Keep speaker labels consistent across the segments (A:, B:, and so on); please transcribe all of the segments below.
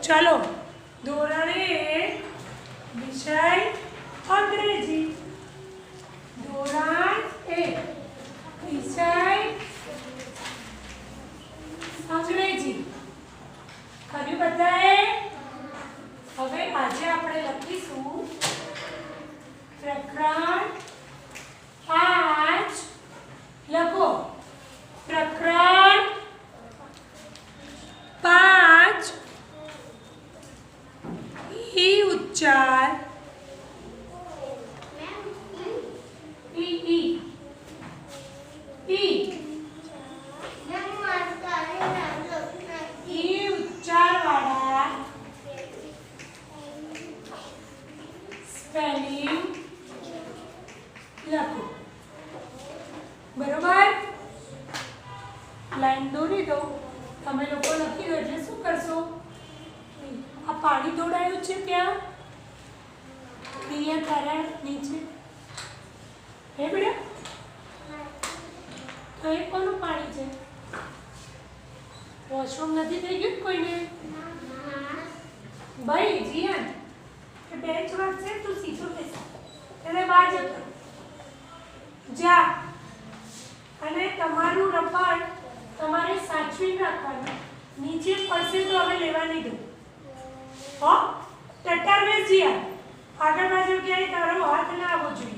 A: चलो धोरण 1 विषय अंग्रेजी। धोरण 1 विषय अंग्रेजी કર્યું બધાએ? હવે આજે આપણે લખીશું પ્રકરણ 5 લખો પ્રકરણ 5 ઈ ઉચ્ચાર ઈ ઈ ઈ ઉચ્ચારવાળા સ્પેલિંગ લખો બરોબર। લાઈન દોરી દો તમે લોકો લખી દો એટલે શું કરશો આ પાણી દોડાયું છે ત્યાં અહીંયા તારા નીચે હે બેટા તો એ કોનું પાણી છે વોશરૂમ નથી થઈ ગયું કોઈને ભાઈ જીયન કે બેન્ચ પર છે તું સીધો બેસ એને બહાર જતો જા અને તમારું રબર તમારે સાચવીને રાખવાનું નીચે પડશે તો હવે લેવા નહીં દો હો ટટ્ટાર બેસ જીયા આગળ બાજુ ક્યાંય તારો હાથ ના આવવો જોઈએ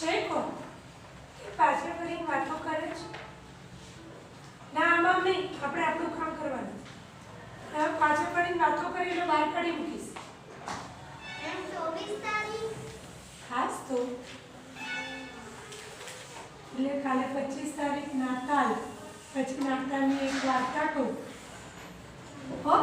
A: છે કોણ કે પાછળ ફરીને વાતો કરે છે ના આમાં નહીં આપણે આપણું કામ કરવાનું હવે પાછળ ફરીને વાતો કરી એટલે બહાર કાઢી મૂકીશ ખાસ તો એટલે કાલે 25 તારીખ નાતાલ પછી નાતાલની એક વાર્તા કહું હો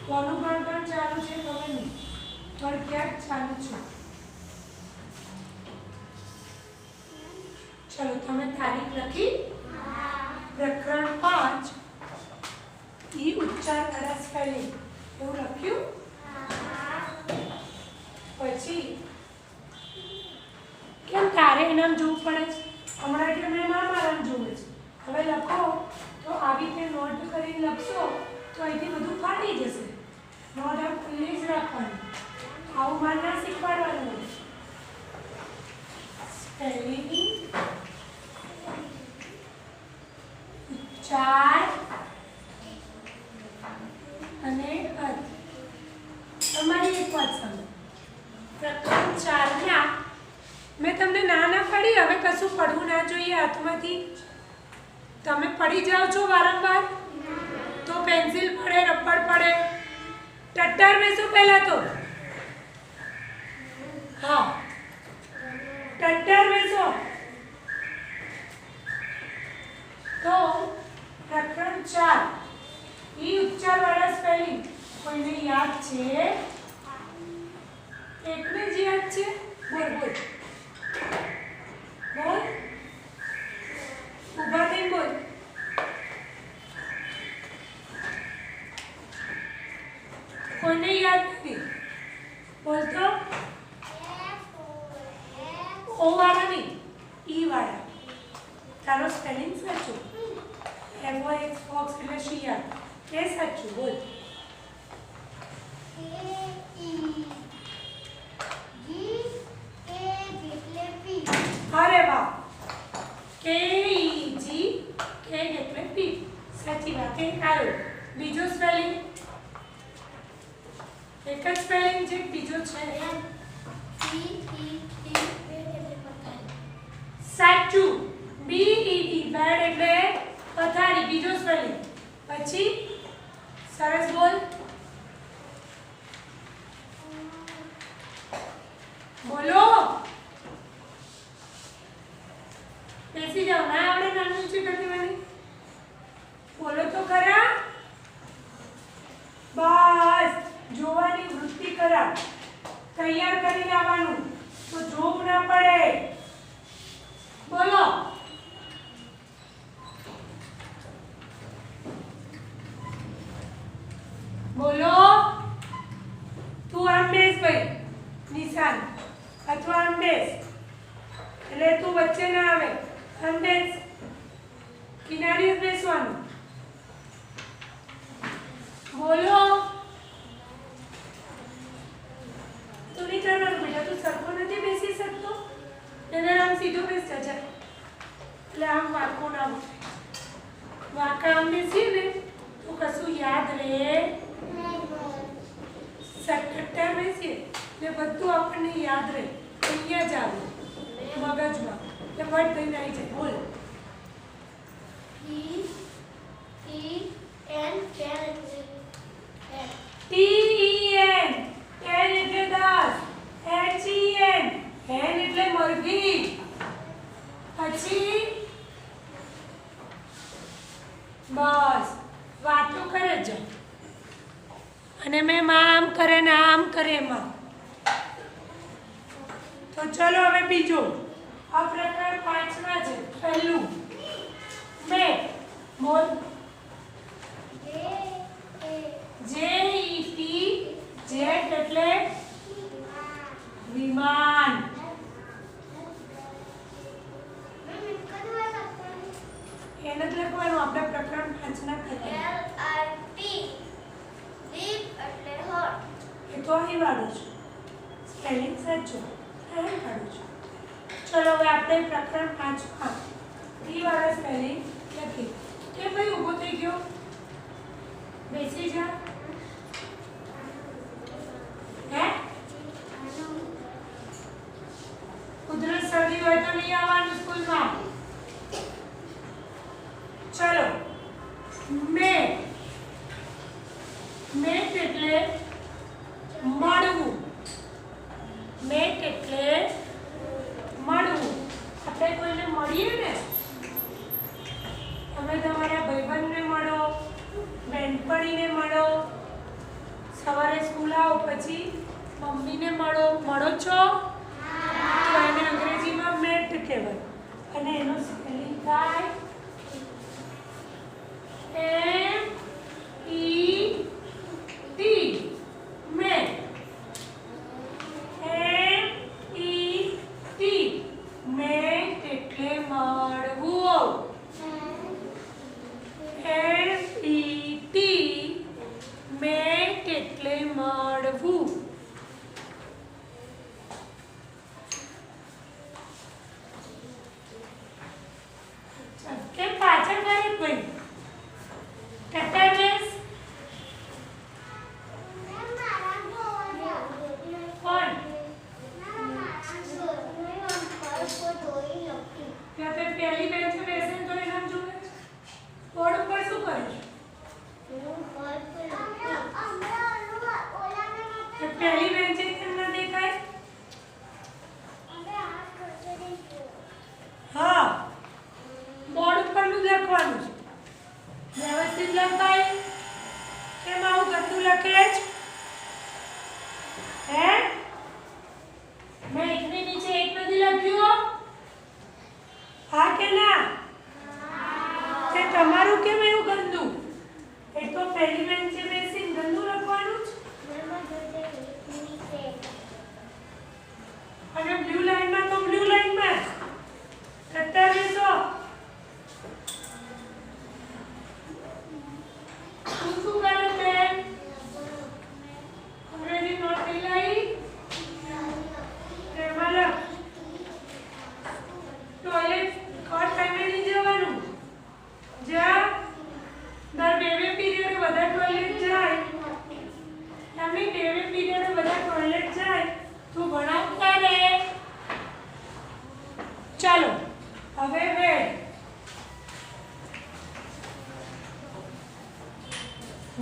A: કોનું ગણગણ ચાલુ છે ખબર નહીં પણ ક્યાંક ચાલુ છે ચલો તમે તારીખ લખી પ્રકરણ 5 ઈ ઉચ્ચાર વાળા સ્પેલિંગ એવું લખ્યું પછી કેમ તારે એનામ જોવું પડે છે હમણાં કે મેં મારા જોવે છે હવે લખો તો આવી રીતે નોટ કરીને લખશો તો અહીંથી બધું ફાટી જશે નોટ આમ ખુલ્લી જ રાખવાની આવું માર ના શીખવાડવાનું સ્પેલિંગ ઉચ્ચાર અને અર્થ તમારી એક વાત સમજો પ્રકરણ 4 ના મેં તમને ના પડી હવે કશું પડવું ના જોઈએ હાથમાંથી તમે પડી જાઓ છો વારંવાર તો પેન્સિલ પડે રબર પડે ટટ્ટાર બેસો પહેલા તો હા ટટ્ટાર બેસો તો પ્રકરણ 4 ઈ ઉચ્ચાર વાળા સ્પેલિંગ કોઈને યાદ છે એકને જ યાદ છે બોલ બોલ બોલ તારો સ્પેલિંગ સાચું. FOX ફોક્સ એટલે શિયાળ. કે સાચું બોલ. અરે વાહ. KEG કે એટલે પી. સાચી વાત. એક આવ્યો. બીજો સ્પેલિંગ એક જ સ્પેલિંગ છે બીજો છે સાચું. BED બેડ એટલે પથારી. બીજો સ્પેલિંગ પછી સરસ બોલ. બોલો. બેસી જાઓ. ના આવડે નાનું છે કરતી બોલો તો ખરા. બસ જોવાની વૃત્તિ કરા. તૈયાર કરીને આવવાનું તો જોબ ના પડે. બોલો. બોલો. તું આમ બેસ ભાઈ નિશાન અથવા આમ બેસ એટલે તું વચ્ચે ના આવે. આમ બેસ. કિનારીએ બેસવાનું. બોલો. તું નહીં કરવાનું બેટા. તું સરખો નથી બેસી શકતો. એને આમ સીધો બેસ જજા. એટલે આમ વાંકો ના ઉઠે. વાંકા આમ બેસીએ ને તો કશું યાદ રહે. સટકટ્ટા બેસીએ એટલે બધું આપણને યાદ રહે. અહીંયા જ આવે મગજમાં. એટલે વટ થઈને આવી જાય. બોલ. TEN N એટલે 10. HEN N એટલે મરઘી. પછી બસ વાતો કરે જ. અને મેં આમ કરે ને આમ કરે એમાં. તો ચલો હવે બીજો. આ પ્રકાર 5માં છે. પહેલું મેં બોલ. JET જેટ એટલે વિમાન. એને જ લખવાનું આપણે પ્રકરણ 5 ના કરીએ. એ તો અહીં વાળું છું. સ્પેલિંગ સાચું. અહીં વાળું છું. ચલો હવે આપણે પ્રકરણ 5માં ટી વાળા સ્પેલિંગ લખી. કે ભાઈ ઊભો થઈ ગયો. બેસી જા. હે કુદરત સર્દી હોય તો નહીં આવવાનું સ્કૂલમાં. ચલો. મેં એટલે મળવું. મેં એટલે મળવું. આપણે કોઈને મળીએ ને. તમે તમારા ભાઈબંધને મળો, બેનપણીને મળો, સવારે સ્કૂલ આવો પછી મમ્મીને મળો. મળો છો? તો એને અંગ્રેજીમાં મેટ કહેવાય. અને એનો સ્પેલિંગ થાય MET. મેટ. MET મેટ એટલે મળવું. MET મેટ એટલે મળવું. કેમ પાછળ કરે કોઈ? કટા બેસ. કોણ? ત્યાં તે પહેલી બેન્ચે બેસે તો એના જોવે. બોર્ડ ઉપર શું કરીશ? પહેલી બેન્ચે કેમ ન દેખાય? હા બોર્ડ ઉપર નું લખવાનું છે. વ્યવસ્થિત લખાય. કેમ આવું ગંદુ લખે છે? હે મેં એકની નીચે એક નથી લખ્યું. હા કે ના? તે તમારું કેમ એવું ગંદુ? એ તો પહેલી બેન્ચે બેસીને ગંદુ લખવાનું છે. અને બ્લુ લાઈનમાં તો બ્લુ લાઈનમાં જ કટ્ટા બેસો.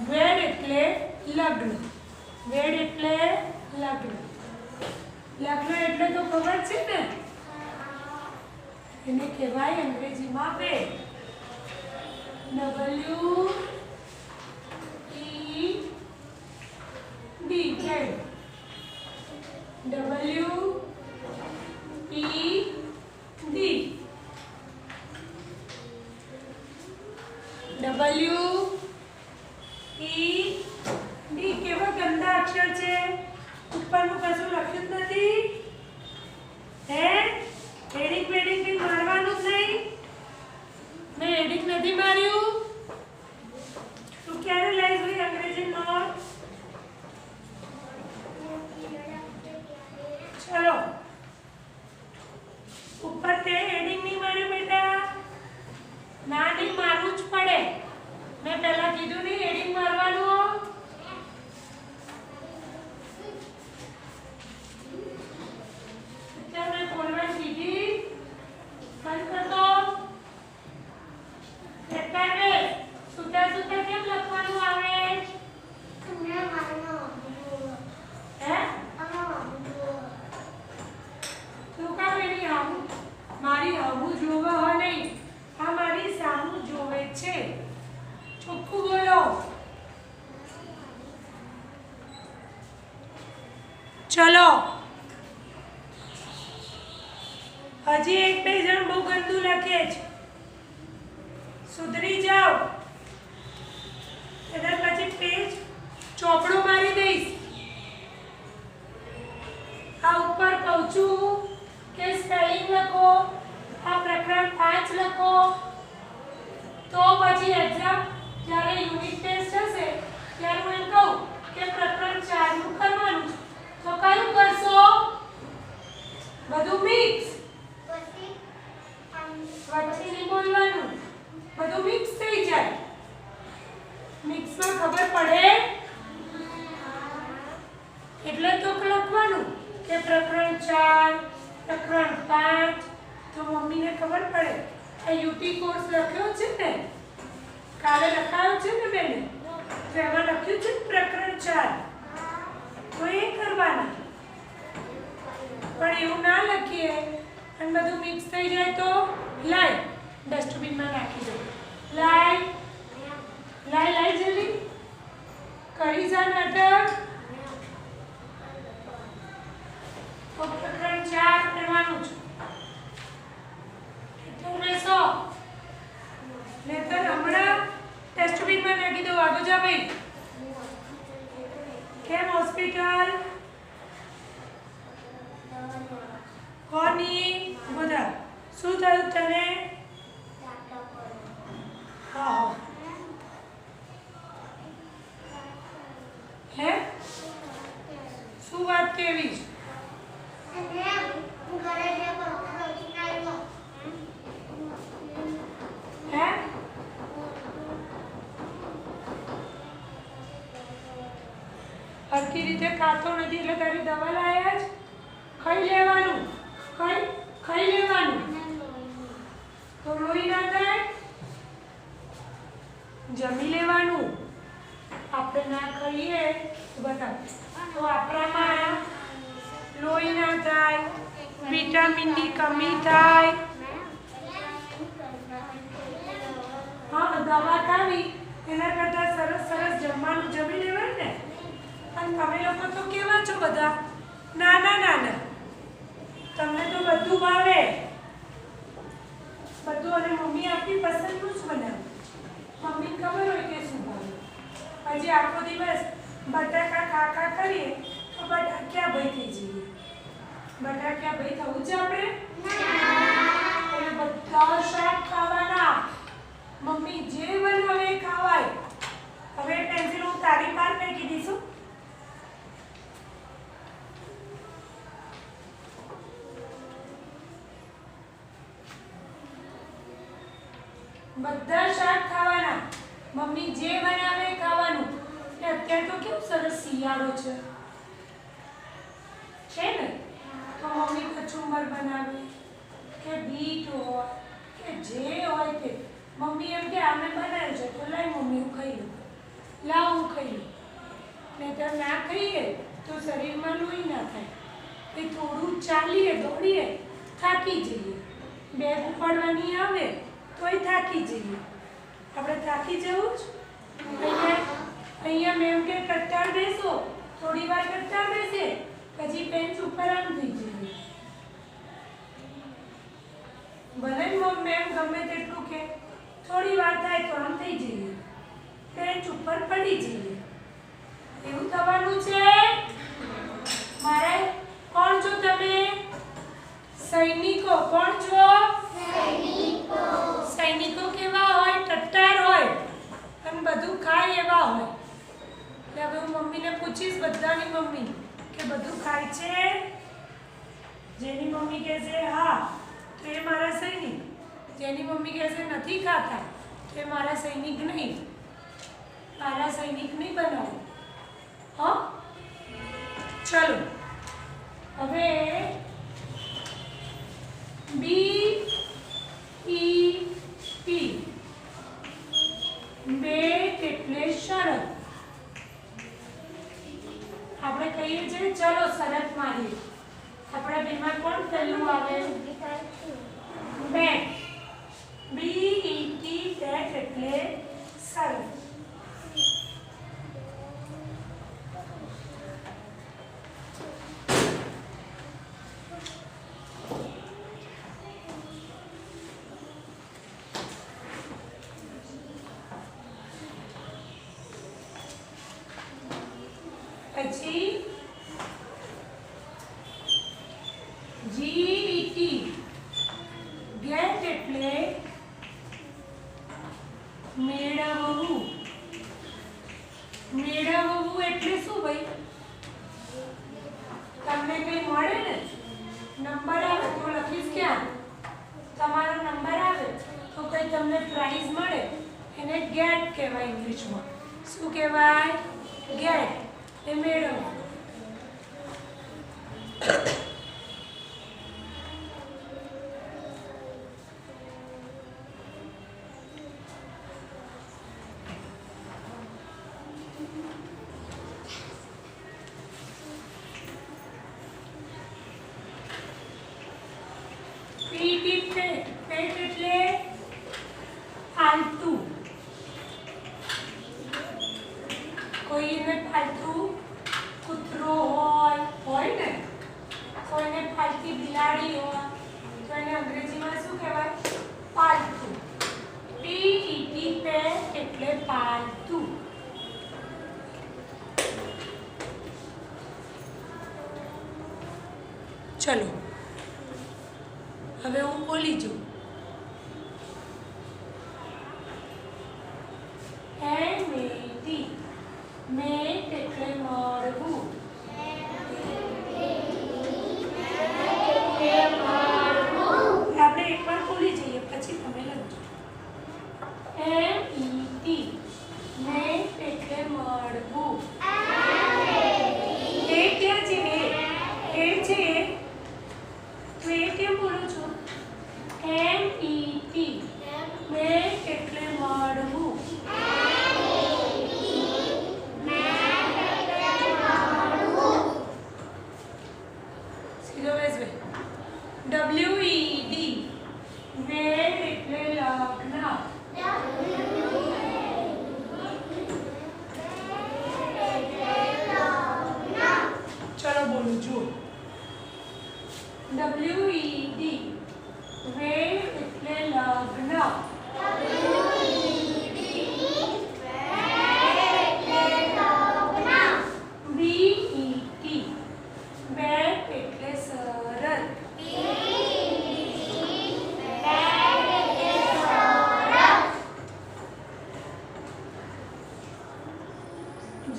A: વેડ એટલે લગ્ન. વેડ એટલે લગ્ન. લગ્ન એટલે તો ખબર છે ને, એને કહેવાય અંગ્રેજીમાં વેડ. WED વેડ. WED કેવા ગંદા અક્ષર છે, ઉપરનું કશું લખ્યું જ નથી. હે એડિંગ વેડિંગ થી મારવાનું જ નહીં. મેં એડિંગ નથી માર્યું. તું ક્યારે લઈશ ભાઈ અંગ્રેજી નોટ? ચલો ઉપર તે એડિંગ નહીં માર્યું બેટા. ના નહીં મારવું જ પડે. મેં પહેલા કીધું નહીં એડિંગ મારવાનું. અત્યારે મેં બોલવા કીધી બંધ કરતો. અત્યારે સુતા સુતા કેમ લખવાનું આવે? હે તું કામ એની હામું મારી હામું જોવે હોય નહીં, આ મારી સામું જોવે છે. ચોખ્ખું બોલો. ચલો હજી એક બે જણ બહુ ગંદુ લખે છે, સુધરી જાઓ. એના પછી પેજ ચોપડો મારી દઈશ. આ ઉપર કહું છું કે સ્પેલિંગ લખો, આ પ્રકરણ 5 લખો. તો પછી એક્ઝામ જ્યારે યુનિટ ટેસ્ટ હશે ત્યારે હું એમ કહું કે પ્રકરણ 4 નું કરવાનું છે, તો કયું કરશો? બધું મિક્સ. વચ્ચે નહીં બોલવાનું, બધું મિક્સ થઈ જાય. મિક્સમાં ખબર પડે એટલે તો લખવાનું કે પ્રકરણ 4 પ્રકરણ 5, તો મમ્મીને ખબર પડે. આ યુટી કોર્સ લખ્યો છે ને, કાલે લખાયો છે ને બેને, તો એમાં લખ્યું છે પ્રકરણ 4, તો એ કરવાના. પણ એવું ના લખીએ અને બધું મિક્સ થઈ જાય તો લાઈ ડસ્ટબિનમાં નાખી દો. લાઈ લાઈ લાઈ જલ્દી કરી જા નાટક. તો પ્રકરણ 4 કરવાનું છે. રહેશો નહીતર હમણાં ડસ્ટબિનમાં નાખી દો. આગળ જા ભાઈ. કેમ હોસ્પિટલ કોની બધા શું થયું તને? હા હે શું વાત કેવી છે? હે હરખી રીતે ખાતો નથી એટલે તારી દવા લાયા જ. ખાઈ લેવાનું, ખાઈ લેવાનું તો લોહી ના થાય. જમી લેવાનું. આપણે ના ખાઈએ બતાવ તો આપણામાં લોહી ના થાય, વિટામિનની કમી થાય. હા દવા ખાવી એના કરતાં સરસ સરસ જમવાનું જમી લેવાય ને. અને તમે લોકો તો કેવા છો બધા નાના નાના, તમને તો બધું ભાવે બધું. અને મમ્મી આપણી પસંદનું જ બનાવે. મમ્મીને ખબર હોય કે શું ભાવે. હજી આખો દિવસ બટાકા ખા કરીએ તો બટાક્યા ભાઈ થઈ જઈએ. બટાક્યા ભાઈ થવું છે આપણે? એટલે બધા શાક ખાવાના. મમ્મી જે બનાવે એ ખાવાય. હવે પેન્સિલ હું તારી પાર ફેંકી દઈશું. બધા શાક ખાવાના. મમ્મી જે બનાવે એ ખાવાનું. અત્યારે તો કેવું સરસ શિયાળો છે ને, તો મમ્મી કચુંબર બનાવે કે બીટ હોય કે જે હોય તે. મમ્મી એમ કે આમે બનાવ્યું છે તો લઈ મમ્મી હું ખાઈ લઉં. લાવ હું ખાઈ લઉં. નહીંતર ના ખાઈએ તો શરીરમાં લોહી ના થાય. એ થોડું ચાલીએ દોડીએ થાકી જઈએ. બેગ ઉપાડવાની આવે તોય થાકી જઈએ. આપણે થાકી જવું જ. અહીંયા મેમ કે કટ્ટાર બેસો, થોડી વાર કટ્ટાર બેસે, પછી બેન્ચ ઉપર આમ થઈ જઈએ. ભલે મેમ ગમે તેટલું કે થોડી વાર થાય તો આમ થઈ જઈએ, બેન્ચ ઉપર પડી જઈએ. એવું થવાનું છે. મારે કોણ છો તમે? સૈનિકો. કોણ છો? સૈનિકો. સૈનિકો કેવા હોય? ટટ્ટાર હોય અને બધું ખાય એવા હોય. એટલે હવે હું મમ્મીને પૂછીશ, બધાની મમ્મી, કે બધું ખાય છે? જેની મમ્મી કહેશે હા તો એ મારા સૈનિક. જેની મમ્મી કહેશે નથી ખાતા તો એ મારા સૈનિક નહીં. મારા સૈનિક નહીં બનાવો. હા, ચલો હવે BEP બેટ એટલે શરત. આપણે કહીએ છીએ ચલો શરત મારીએ. આપણા બેમાં કોણ પહેલું આવે? બેટ. BET બેટ એટલે શરત. પછી GET ગેટ એટલે મેળવવું. મેળવવું એટલે શું ભાઈ? તમને કઈ મળે ને, નંબર આવે તો લખીશ ક્યાં? તમારો નંબર આવે તો કઈ તમને પ્રાઇઝ મળે, એને ગેટ કહેવાય ઇંગ્લિશમાં. શું કહેવાય? ગેટ. એ મેળવવું. પેટ એટલે પાલતુ. કોઈને પાલતુ કૂતરો હોય ને, કોઈને પાલતી બિલાડી હોય તો એને અંગ્રેજીમાં શું કહેવાય? પાલતુ. PET પેટ એટલે પાલતુ. ચલો હવે હું બોલી જાઉં. MET મેટ એટલે મળવું. આપણે એકવાર બોલી જઈએ પછી તમે લખજો. MET મેટ એટલે મળવું. એ ક્યાં છે? એ છે તો એ કેમ બોલો છો? MET મેટ એટલે મળવું. WED વેદ એટલે લગ્ન. ચલો બોલું જુઓ. WED વેદ એટલે લગ્ન. BET બેટ એટલે શરત.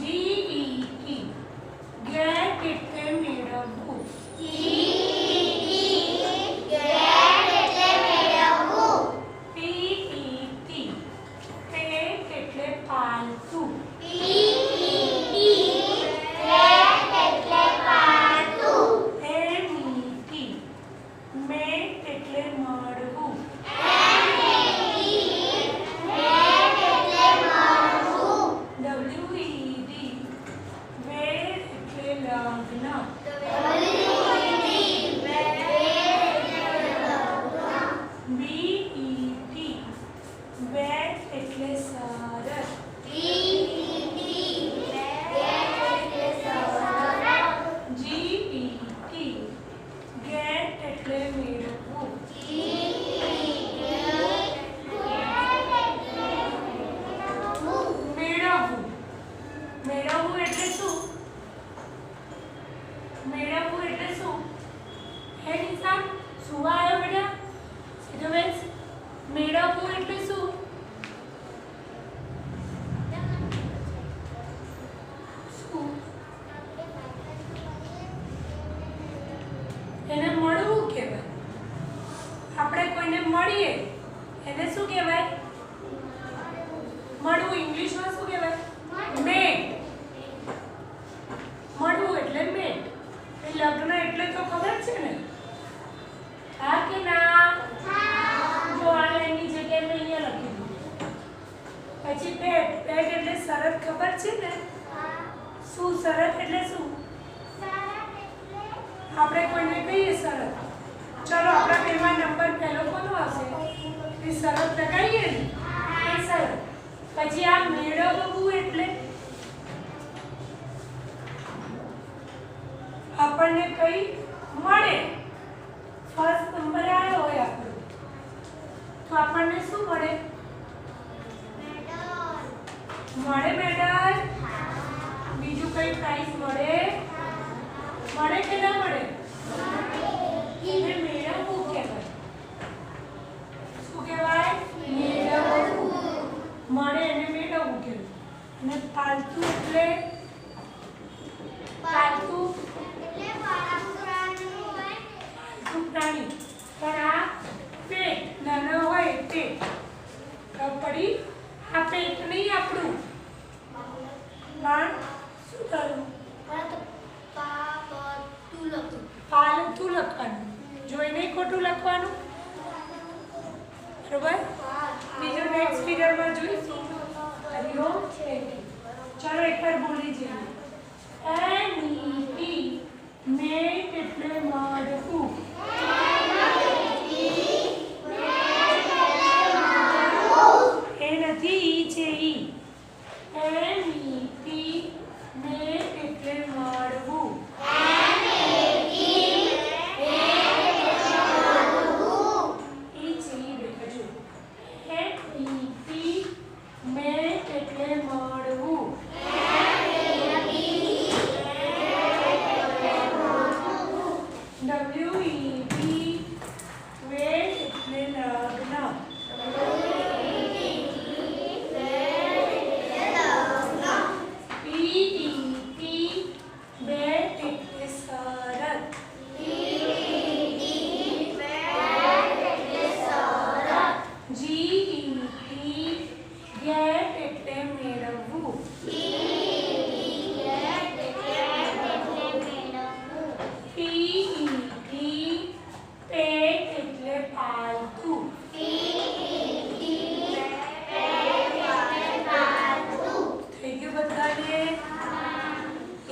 A: GET ગેટ એટલે મેળવવું. PET શરત એટલે શું? આપણે કોઈને કહીએ શરત. ચલો આપણા બેમાં નંબર પહેલો કોનો આવશે? એ શરત લગાવીએ ને એ શરત. પછી આ મેળવવું એટલે આપણને કઈ મળે. ફર્સ્ટ નંબર આવ્યો હોય આપણો તો આપણને શું મળે? મળે મેડલ. બીજું કઈ પ્રાઇઝ મળે? મળે કે ના મળે? એને મેળવવું કહેવાય. શું કહેવાય? મેળવવું. મળે એને મેળવવું કહેવાય. અને પાલતુ એટલે પાલતુ પ્રાણી. પણ આ પેટ નાના હોય પેટ પડી. આ પેટ નહીં આપણું, પણ શું કરવું? પાલતુ લખવાનું. જોઈને ખોટું લખવાનું. બરોબર? બીજું નેક્સ્ટ પીરિયડમાં જોઈશું. હરિઓમ છે. ચલો એકવાર બોલી જઈએ. એની મેટ એટલે મળવું. એ નથી ઈ છે ઈ. એની મેટ એટલે મળવું.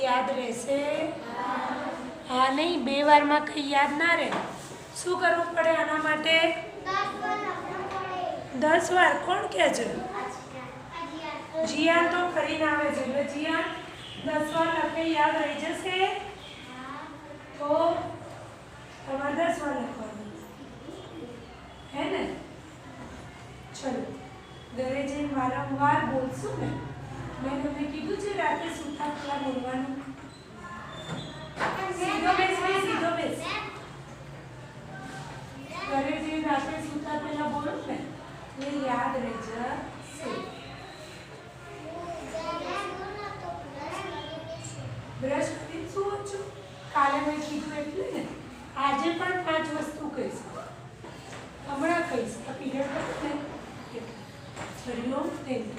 A: યાદ રહેશે? હા નહીં, 2 વારમાં કંઈ યાદ ના રહે. શું કરવું પડે આના માટે? 10 વાર. કોણ કહે છે? જીયાન તો કરીને આવે છે. એટલે જીયાન 10 વાર લખે યાદ રહી જશે. તો તમારે 10 વાર લખવાનું હે ને? ચલો ઘરે જઈને વારંવાર બોલશું ને. મેં તમને કીધું છે રાતે સૂતા પહેલા બોલવાનું. સીધો બેસ ભાઈ, સીધો બેસ. ઘરે જઈને રાતે સૂતા પહેલા બોલો ને એટલે યાદ રહી જશે. બ્રશ કરીને સુવો છો? કાલે મેં કીધું એટલે ને. આજે પણ 5 વસ્તુ કહીશ. હમણાં કહીશ. આ પીરિયડ ને હરિઓમ. Thank you.